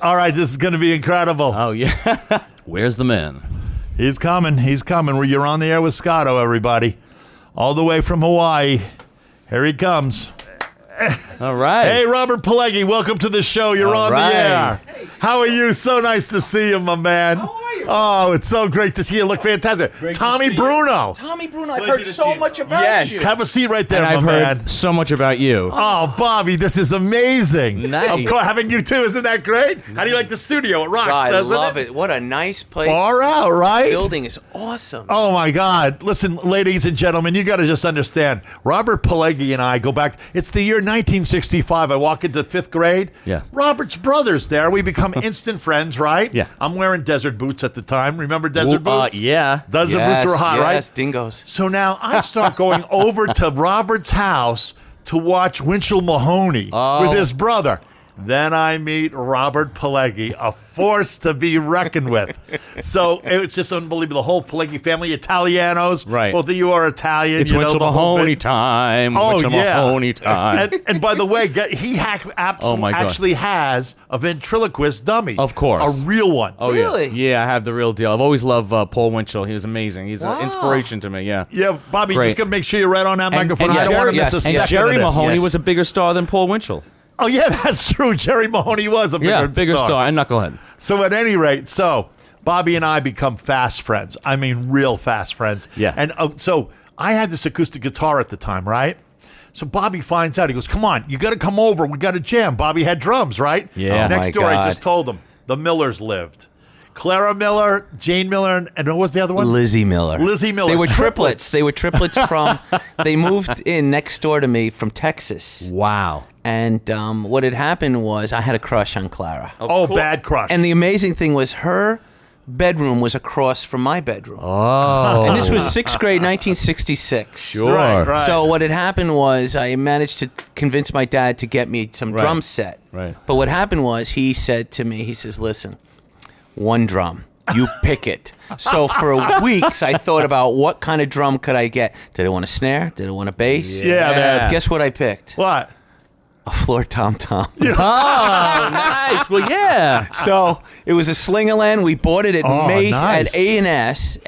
All right, this is going to be incredible. Oh, yeah. Where's the man? He's coming. You're on the air with Scotto, everybody. All the way from Hawaii. Here he comes. All right. Hey, Robert Pileggi, welcome to the show. You're on the air. How are you? So nice to see you, my man. How are you? Oh, it's so great to see you. Look fantastic. Tommy Bruno. Tommy Bruno, I've heard so much about you. Have a seat right there, And my I've man. heard so much about you. Oh, Bobby, this is amazing. Nice. Of course, having you too, isn't that great? How do you like the studio? It rocks, I doesn't love it. What a nice place. Far out, right? The building is awesome. Oh, my God. Listen, ladies and gentlemen, you got to just understand. Robert Pileggi and I go back. It's the year 1965. I walk into 5th grade. Yeah. Robert's brother's there. We become instant friends, right? Yeah. I'm wearing desert boots at the time. Remember desert boots? Yeah. Desert boots were hot, right? Yes, dingoes. So now I start going over to Robert's house to watch Winchell Mahoney with his brother. Then I meet Robert Pileggi, a force to be reckoned with. So it's just unbelievable. The whole Pileggi family, Italianos. Right. Both of you are Italian. It's you know, Winchell the whole Mahoney bit. time. Oh, Winchell yeah. Mahoney time. And by the way, he Oh, my God. actually has a ventriloquist dummy. Of course. A real one. Oh, Really? yeah. Yeah, I have the real deal. I've always loved Paul Winchell. He was amazing. He's Wow. an inspiration to me, yeah. Yeah, Bobby, Great. just going to make sure you're right on that microphone. I don't yes, want to miss a yes, second And Jerry of this. Mahoney Yes. was a bigger star than Paul Winchell. Oh, yeah, that's true. Jerry Mahoney was a Bigger star and Knucklehead. So at any rate, Bobby and I become fast friends. I mean, real fast friends. Yeah. And so I had this acoustic guitar at the time, right? So Bobby finds out. He goes, come on, you got to come over. We got to jam. Bobby had drums, right? Yeah. Oh, Next my door, I God. just told him, the Millers lived. Clara Miller, Jane Miller, and what was the other one? Lizzie Miller. Lizzie Miller. They were triplets. They were triplets from, they moved in next door to me from Texas. Wow. And what had happened was I had a crush on Clara. Oh, bad crush. And the amazing thing was her bedroom was across from my bedroom. Oh. And this was 6th grade, 1966. Sure. Right. So what had happened was I managed to convince my dad to get me some drum set. Right. But what happened was he said to me, he says, listen, one drum. You pick it. So for weeks, I thought about what kind of drum could I get. Did I want a snare? Did I want a bass? Yeah, man. Guess what I picked? What? A floor tom-tom. Oh, nice. Well, yeah. So it was a Slingerland. We bought it at Mace nice. at A&S,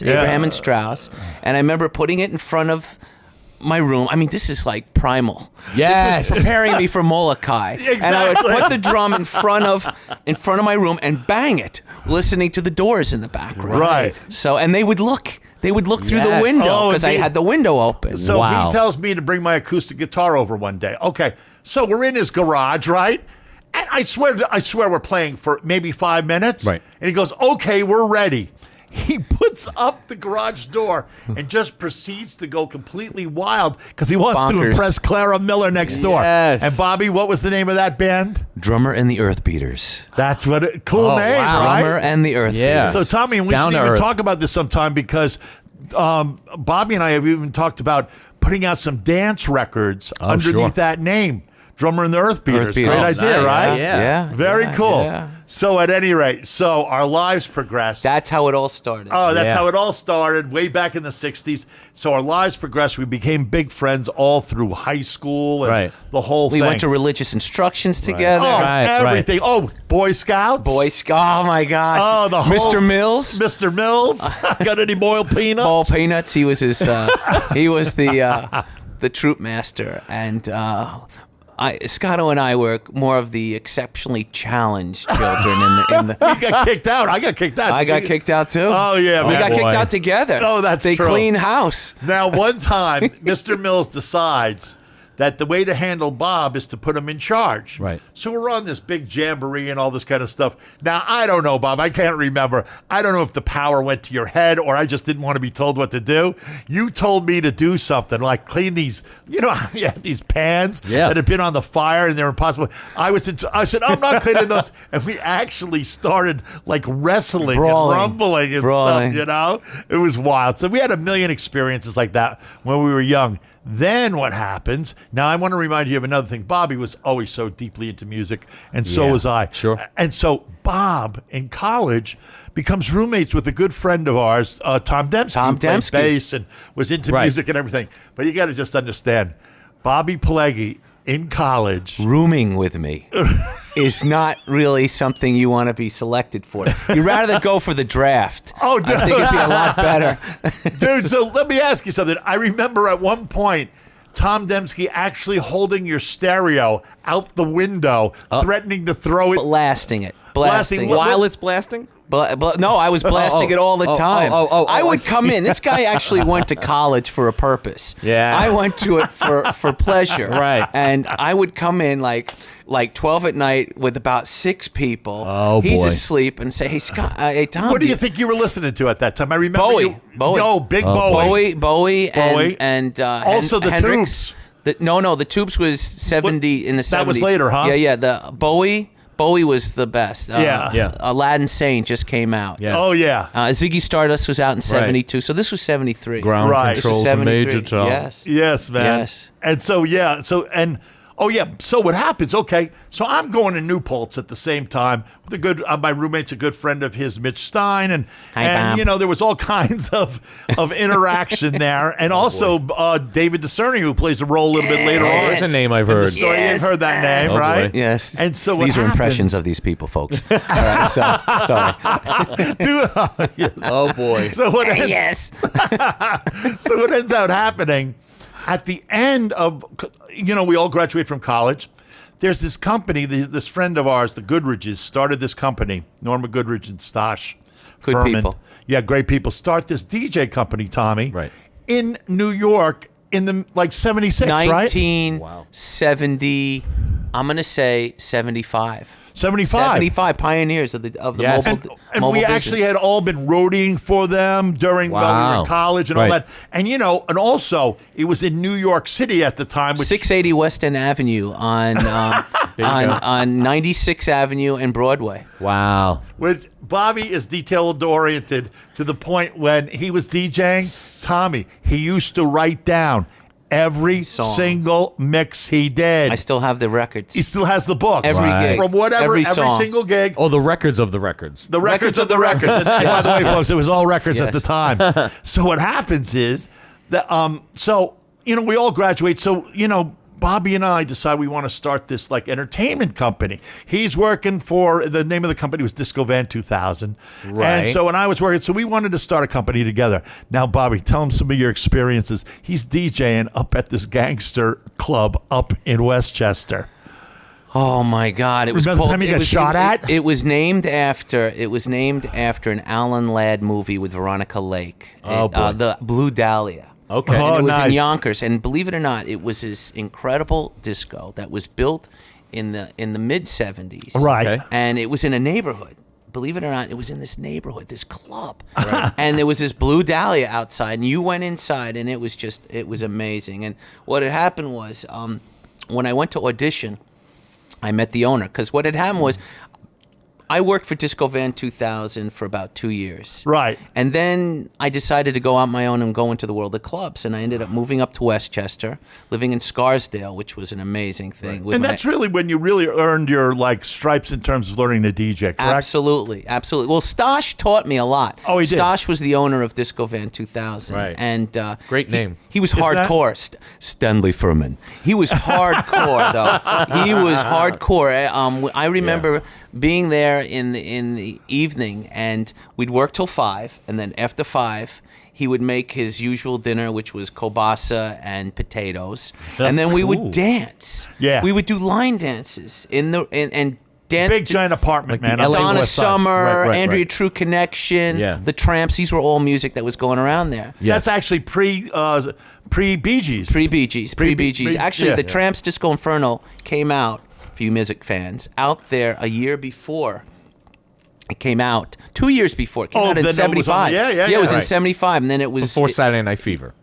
Abraham and Strauss. And I remember putting it in front of my room. I mean, this is like primal. Yes. This was preparing me for Molokai. And I would put the drum in front of my room and bang it, listening to the Doors in the background. Right. So, and they would look through the Yes. window Oh, because I indeed. had the window open. So Wow. he tells me to bring my acoustic guitar over one day. Okay, so we're in his garage, right? And I swear we're playing for maybe 5 minutes. Right. And he goes, okay, we're ready. He puts up the garage door and just proceeds to go completely wild because he wants to Bonkers. impress Clara Miller next door. Yes. And Bobby, what was the name of that band? Drummer and the Earth Beaters. That's what it, cool Oh, name, wow. right? Drummer and the Earth Yeah. Beaters. So Tommy, and we Down should to even earth. talk about this sometime because Bobby and I have even talked about putting out some dance records underneath sure. that name. Drummer and the Earth Beaters. Earth Beaters. Great Oh, idea, nice. right? Yeah. Very cool. yeah. So at any rate, so our lives progressed. That's how it all started. Oh, that's Yeah. how it all started way back in the 60s. So our lives progressed. We became big friends all through high school and Right. the whole We thing. went to religious instructions together. Oh, Right, everything. Oh, Boy Scouts. Boy Scout. Oh my gosh. Oh, the whole- Mr. Mills. Mr. Mills. Got any boiled peanuts? Ball Peanuts. He was his. He was the troop master, and Scotto and I were more of the exceptionally challenged children in the. You got kicked out. I got kicked out. I got kicked out too. Oh, yeah, we man. got Boy. kicked out together. Oh, that's they true. clean house. Now, one time, Mr. Mills decides that the way to handle Bob is to put him in charge. Right. So we're on this big jamboree and all this kind of stuff. Now, I don't know, Bob. I can't remember. I don't know if the power went to your head or I just didn't want to be told what to do. You told me to do something like clean these, you know, you had these pans that had been on the fire and they're impossible. I said, I'm not cleaning those. And we actually started like wrestling Brawling. and rumbling and Brawling. stuff, you know? It was wild. So we had a million experiences like that when we were young. Then what happens? Now I want to remind you of another thing. Bobby was always so deeply into music, and so was I. Sure. And so Bob in college becomes roommates with a good friend of ours, Tom Dembski, Tom who played Dembski. bass and was into Right. music and everything. But you got to just understand, Bobby Pileggi in college. Rooming with me is not really something you want to be selected for. You'd rather go for the draft. Oh, dude. I think it'd be a lot better. Dude, so let me ask you something. I remember at one point, Tom Dembski actually holding your stereo out the window, threatening to throw it. Blasting it. Blasting what- While it's blasting? But no, I was blasting it all the time. I would come in. This guy actually went to college for a purpose. Yeah. I went to it for pleasure. Right. And I would come in like 12 at night with about 6 people. Oh, He's boy. asleep and say, hey, Scott, hey, Tom. What do you think you were listening to at that time? I remember Bowie. Bowie. Yo, big Bowie. Bowie, and Also the Hendrix. Tubes. No, the Tubes was 70 in the 70s. That was later, huh? Yeah, the Bowie was the best. Yeah. Aladdin Sane just came out. Yeah. Oh, yeah. Ziggy Stardust was out in 72, so this was 73. Ground Right. control This was to 73. Major Tom. Yes. Yes, man. Yes. And so, yeah. So what happens? Okay, so I'm going to New Paltz at the same time with a good. My roommate's a good friend of his, Mitch Stein, and Bob. you know there was all kinds of interaction there, and also David Discerning, who plays a role a little bit later on. There's a name I've in the heard. story. Yes. You've heard that name, Oh, boy. right? Yes. And so what these are happens- impressions of these people, folks. All right, so sorry. Yes. Oh, boy. So what? Yes. So what ends up happening at the end of, we all graduate from college. There's this company, this friend of ours, the Goodridges, started this company, Norma Goodridge and Stosh. Good Furman. people. Yeah, great people. Start this DJ company, Tommy. Right. In New York in the 76, right? 1970, I'm going to say 75. 75. 75 pioneers of the Yes. mobile And mobile we business. actually had all been roadieing for them during while we were Wow. in college and all Right. that. And and also it was in New York City at the time. Which, 680 West End Avenue on you go. on 96th Avenue and Broadway. Wow. which Bobby is detailed oriented to the point when he was DJing, Tommy, he used to write down every Song. single mix he did. I still have the records. He still has the book. Every Right. gig. From whatever, every every song. single gig. Oh, the records of the records. The records Records of of the the records. records. And by the way, folks, it was all records at Yes. the time. So what happens is that, we all graduate. So, Bobby and I decide we want to start this entertainment company. He's working for, the name of the company was Disco Van 2000. Right. And so when I was working, so we wanted to start a company together. Now, Bobby, tell him some of your experiences. He's DJing up at this gangster club up in Westchester. Oh my God! It was Remember the called, time you it got was- shot at? It was named after. It was named after an Alan Ladd movie with Veronica Lake. Oh, boy. The Blue Dahlia. Okay. Oh, And it was nice. in Yonkers, and believe it or not, it was this incredible disco that was built in the mid '70s. Right. Okay. And it was in a neighborhood. Believe it or not, it was in this neighborhood, this club, and there was this Blue Dahlia outside, and you went inside, and it was amazing. And what had happened was, when I went to audition, I met the owner, because what had happened was, I worked for Disco Van 2000 for about 2 years. Right. And then I decided to go out my own and go into the world of clubs. And I ended up moving up to Westchester, living in Scarsdale, which was an amazing thing. With And my- that's really when you really earned your stripes in terms of learning to DJ, correct? Absolutely, absolutely. Well, Stosh taught me a lot. Oh, he did? Stosh was the owner of Disco Van 2000. Right. And Great name. He was that- hardcore. Stanley Furman. He was hardcore, though. He was hardcore. I remember being there in the evening, and we'd work till 5, and then after 5, he would make his usual dinner, which was kielbasa and potatoes, and then we would dance. Yeah. We would do line dances and dance. Big giant apartment, man. the on the LA Donna west side. Summer, Right, Andrea right. True Connection, Yeah. the Tramps. These were all music that was going around there. That's actually pre Bee Gees. Pre Bee Gees, pre Bee Gees. Actually, yeah. the Tramps Disco Inferno came out, for you music fans, out there a year before. It came out 2 years before. It came out in then it was on- 75. yeah, it was in Right. 75, and then it was Before Saturday Night Fever.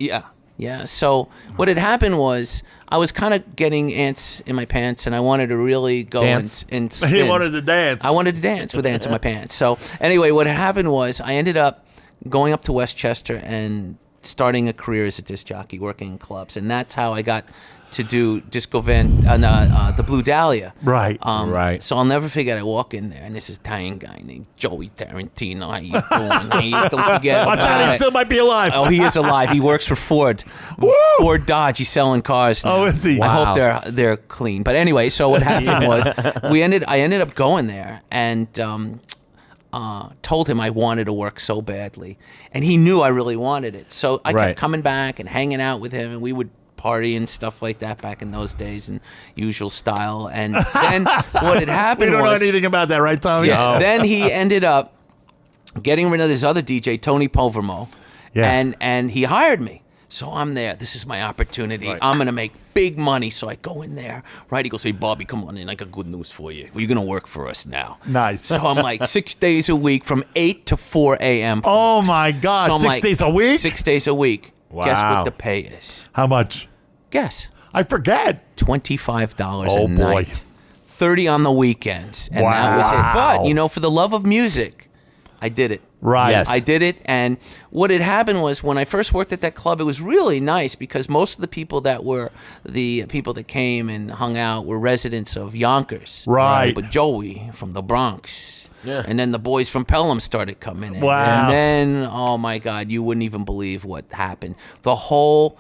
Yeah. So what had happened was I was kind of getting ants in my pants, and I wanted to really go Dance. and He spin. wanted to dance. I wanted to dance with ants in my pants. So anyway, what had happened was I ended up going up to Westchester and starting a career as a disc jockey, working in clubs, and that's how I got to do the Blue Dahlia. Right. Right. So I'll never forget. I walk in there, and this Italian guy named Joey Tarantino. How you doing? Don't forget Watch out, about he it. still might be alive. Oh, he is alive. He works for Ford. Ford Dodge. He's selling cars now. Oh, is he? I Wow. hope they're clean. But anyway, so what happened was I ended up going there and told him I wanted to work so badly, and he knew I really wanted it. So I Right. kept coming back and hanging out with him, and we would party and stuff like that back in those days and usual style. And then what had We happened don't know was anything about that, right, Tommy? yeah. Then he ended up getting rid of this other DJ, Tony Povermo, Yeah. and he hired me. So I'm there. This is my opportunity. I'm gonna make big money. So I go in there. Right? He goes, "Hey, Bobby, come on in. I got good news for you. Well, you're gonna work for us now." Nice. So I'm like 6 days a week from 8 to 4 a.m. Oh, folks. my God. So I'm 6 days a week? 6 days a week. Guess Wow. what the pay is? How much? Guess. I forget. $25 Oh, a boy. night. 30 on the weekends. And that was it. Wow. But, for the love of music, I did it. Right. Yes. I did it, and what had happened was when I first worked at that club, it was really nice because most of the people that came and hung out were residents of Yonkers. Right. But Joey from the Bronx. Yeah. And then the boys from Pelham started coming in. Wow. And then, oh my God, you wouldn't even believe what happened. The whole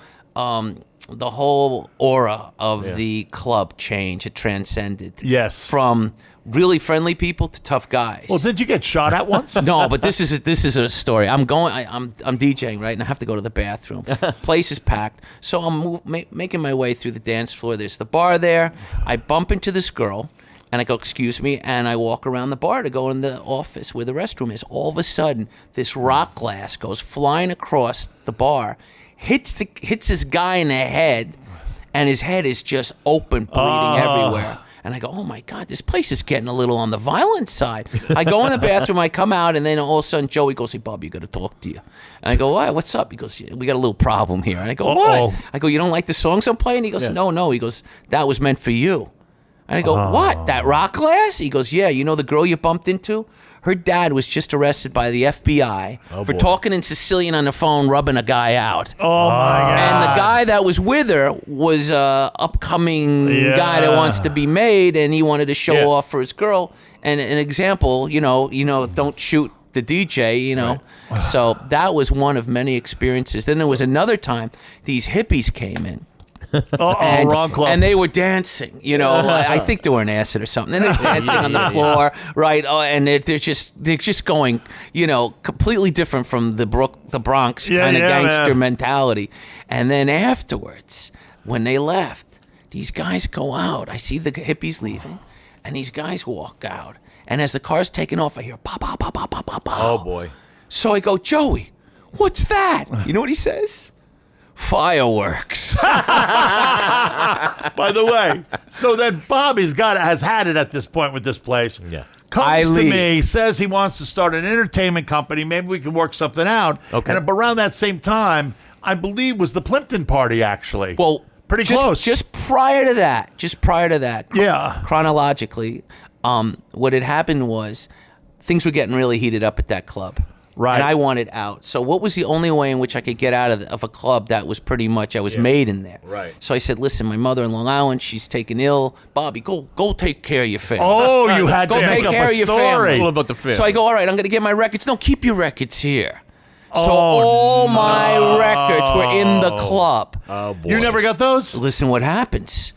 aura of the club changed. It transcended. Yes. From really friendly people to tough guys. Well, did you get shot at once? No, but this is a story. I'm DJing, right, and I have to go to the bathroom. Place is packed, so I'm making my way through the dance floor. There's the bar there. I bump into this girl, and I go, "Excuse me," and I walk around the bar to go in the office where the restroom is. All of a sudden, this rock glass goes flying across the bar, hits this guy in the head, and his head is just open, bleeding everywhere. And I go, "Oh my God, this place is getting a little on the violent side." I go in the bathroom, I come out, and then all of a sudden Joey goes, "Hey, Bob, you got to talk to you." And I go, "Why? What's up?" He goes, "Yeah, we got a little problem here." And I go, "What?" I go, "You don't like the songs I'm playing?" He goes, No. He goes, "That was meant for you." And I go, "What? That rock glass?" He goes, "Yeah, you know the girl you bumped into? Her dad was just arrested by the FBI for talking in Sicilian on the phone, rubbing a guy out. Oh, my God. And the guy that was with her was a upcoming guy that wants to be made, and he wanted to show off for his girl. And an example, don't shoot the DJ, So that was one of many experiences. Then there was another time these hippies came in. Wrong club. And they were dancing, I think they were an acid or something. And they're dancing on the floor, right? Oh, and they're just going, completely different from the Bronx kind of gangster mentality. And then afterwards, when they left, these guys go out. I see the hippies leaving, and these guys walk out. And as the car's taking off, I hear pop, pop, pop, pop, pop, pop, pop. Oh boy. So I go, "Joey, what's that?" You know what he says? "Fireworks." By the way, so then Bobby's has had it at this point with this place. Yeah. Comes to leave. me, says he wants to start an entertainment company. Maybe we can work something out. Okay. And around that same time, I believe was the Plimpton party, actually. Well, pretty close. Just prior to that, Yeah. chronologically, what had happened was things were getting really heated up at that club. Right. And I wanted out. So what was the only way in which I could get out of a club that was pretty much, I was made in there. Right. So I said, "Listen, my mother in Long Island, she's taken ill. Bobby, go take care of your family. Oh, you had Go to take make up care a of your story. family." A little about the family. So I go, "All right, I'm going to get my records." "No, keep your records here." So all my records were in the club. Oh boy. You never got those? Listen what happens.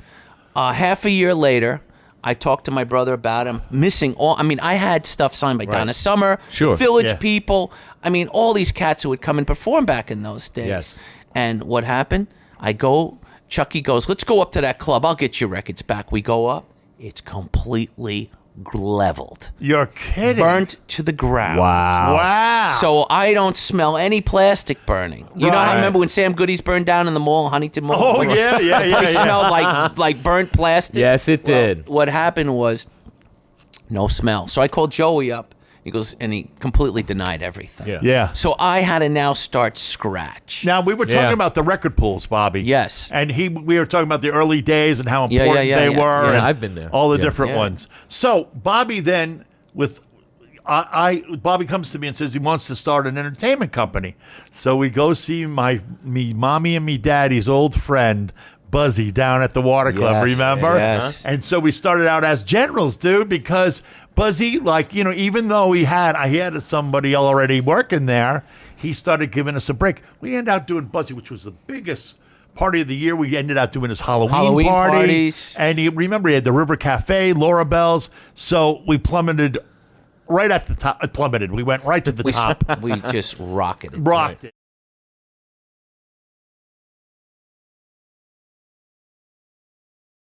Half a year later, I talked to my brother about him missing all. I mean, I had stuff signed by Donna Summer, Sure. Village Yeah. People. I mean, all these cats who would come and perform back in those days. Yes. And what happened? Chucky goes, "Let's go up to that club. I'll get your records back." We go up. It's completely leveled. You're kidding. Burnt to the ground. Wow. So I don't smell any plastic burning. You know how I Right. remember when Sam Goody's burned down in the mall, Huntington Mall? Oh, yeah. The place smelled like burnt plastic. Yes, it did. What happened was no smell. So I called Joey up. He goes, and he completely denied everything. Yeah. Yeah. So I had to now start scratch. Now, we were talking Yeah. about the record pools, Bobby. Yes. And we were talking about the early days and how Yeah, important yeah, they yeah. were. Yeah, and I've been there. All the Yeah. different Yeah. ones. So Bobby then, Bobby comes to me and says he wants to start an entertainment company. So we go see me mommy and me daddy's old friend, Buzzy down at the water club, Yes, remember? yes. And so we started out as generals, dude, because Buzzy, like, even though he had somebody already working there, he started giving us a break. We ended up doing Buzzy, which was the biggest party of the year. We ended up doing his Halloween party. Parties. And remember, he had the River Cafe, Laura Bell's. So we plummeted right at the top. We went right to the top. We just rocketed. Rocked it.